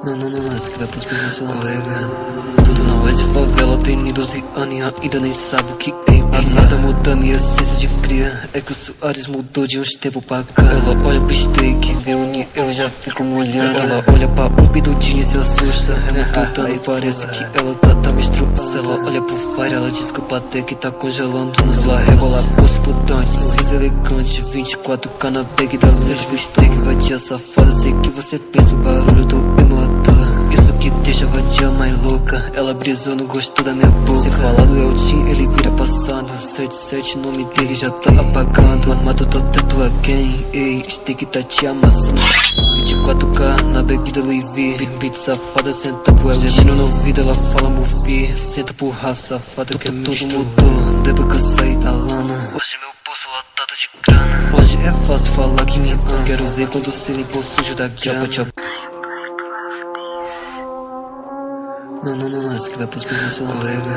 Não, esse que vai pros pés no colega. Tudo não é de favela, tem nem 12 anos e ainda nem sabe o que é. Nada muda minha essência de cria. É que o Soares mudou de uns tempos pra cá. Ela olha pro steak, vê o Ni, eu já fico molhando. Ela olha pra um pidudinho e se assusta. É muito dano, parece que ela tá menstruando. Se ela olha pro fire, ela diz que o Patek tá congelando. Nos lá rebola, pulso putante, sorriso elegante. 24K na bag da luz, o steak vai te safada. Sei que você pensa o barulho do emulador. Isso que deixa a vadia mais louca. Ela brisando, gostou da minha boca. Se falar do Eltin, ele vira passando. 77, nome dele já tá apagando. Armado do teto a quem? Ei, steak tá te amassando. 24K na bag da Louis V. Beat safada, senta pro Eltin. Gemendo no ouvido, ela fala Mufi. Senta pro Rafa, safada que tudo mudou depois que eu saí da lama. Hoje meu bolso lotado de grana. Hoje é fácil falar que me ama. Quero ver quando se limpou sujo da grama. Não, esse que vai pros pés no colega.